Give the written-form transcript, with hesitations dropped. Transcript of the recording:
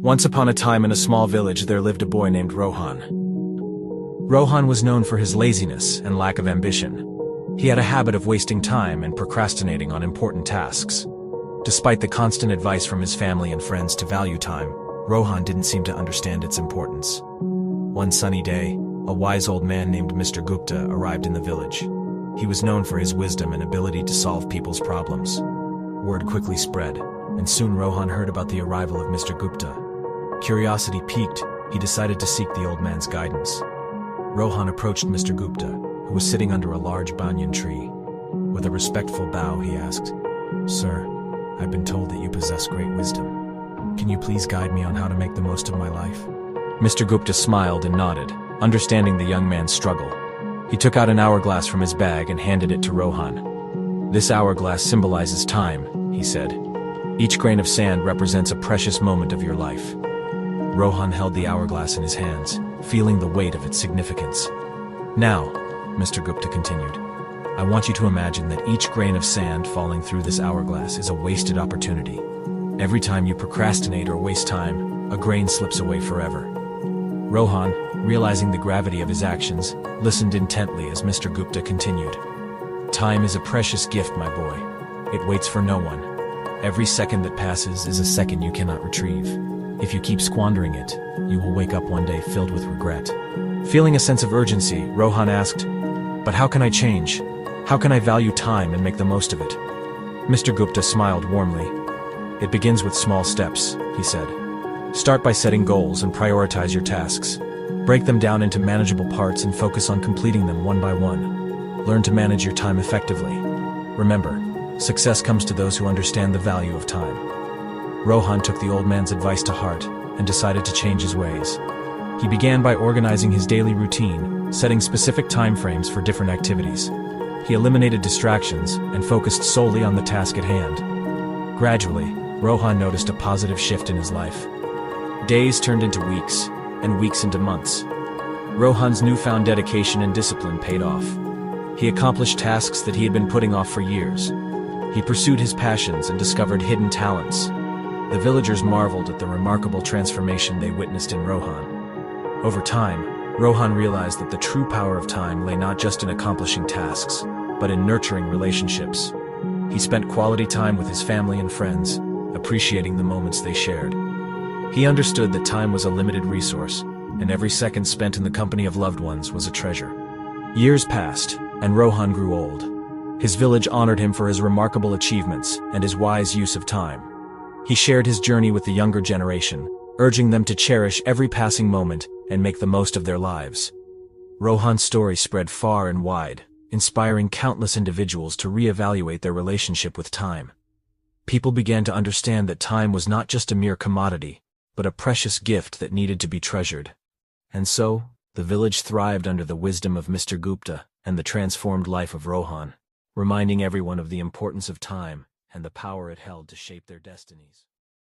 Once upon a time in a small village there lived a boy named Rohan. Rohan was known for his laziness and lack of ambition. He had a habit of wasting time and procrastinating on important tasks. Despite the constant advice from his family and friends to value time, Rohan didn't seem to understand its importance. One sunny day, a wise old man named Mr. Gupta arrived in the village. He was known for his wisdom and ability to solve people's problems. Word quickly spread, and soon Rohan heard about the arrival of Mr. Gupta. Curiosity piqued, he decided to seek the old man's guidance. Rohan approached Mr. Gupta, who was sitting under a large banyan tree. With a respectful bow, he asked, "Sir, I've been told that you possess great wisdom. Can you please guide me on how to make the most of my life?" Mr. Gupta smiled and nodded, understanding the young man's struggle. He took out an hourglass from his bag and handed it to Rohan. "This hourglass symbolizes time," he said. "Each grain of sand represents a precious moment of your life." Rohan held the hourglass in his hands, feeling the weight of its significance. "Now," Mr. Gupta continued, "I want you to imagine that each grain of sand falling through this hourglass is a wasted opportunity. Every time you procrastinate or waste time, a grain slips away forever." Rohan, realizing the gravity of his actions, listened intently as Mr. Gupta continued. "Time is a precious gift, my boy. It waits for no one. Every second that passes is a second you cannot retrieve. If you keep squandering it, you will wake up one day filled with regret." Feeling a sense of urgency, Rohan asked, "But how can I change? How can I value time and make the most of it?" Mr. Gupta smiled warmly. "It begins with small steps," he said. "Start by setting goals and prioritize your tasks. Break them down into manageable parts and focus on completing them one by one. Learn to manage your time effectively. Remember, success comes to those who understand the value of time." Rohan took the old man's advice to heart and decided to change his ways. He began by organizing his daily routine, setting specific time frames for different activities. He eliminated distractions and focused solely on the task at hand. Gradually, Rohan noticed a positive shift in his life. Days turned into weeks, and weeks into months. Rohan's newfound dedication and discipline paid off. He accomplished tasks that he had been putting off for years. He pursued his passions and discovered hidden talents. The villagers marveled at the remarkable transformation they witnessed in Rohan. Over time, Rohan realized that the true power of time lay not just in accomplishing tasks, but in nurturing relationships. He spent quality time with his family and friends, appreciating the moments they shared. He understood that time was a limited resource, and every second spent in the company of loved ones was a treasure. Years passed, and Rohan grew old. His village honored him for his remarkable achievements and his wise use of time. He shared his journey with the younger generation, urging them to cherish every passing moment and make the most of their lives. Rohan's story spread far and wide, inspiring countless individuals to reevaluate their relationship with time. People began to understand that time was not just a mere commodity, but a precious gift that needed to be treasured. And so, the village thrived under the wisdom of Mr. Gupta and the transformed life of Rohan, reminding everyone of the importance of time and the power it held to shape their destinies.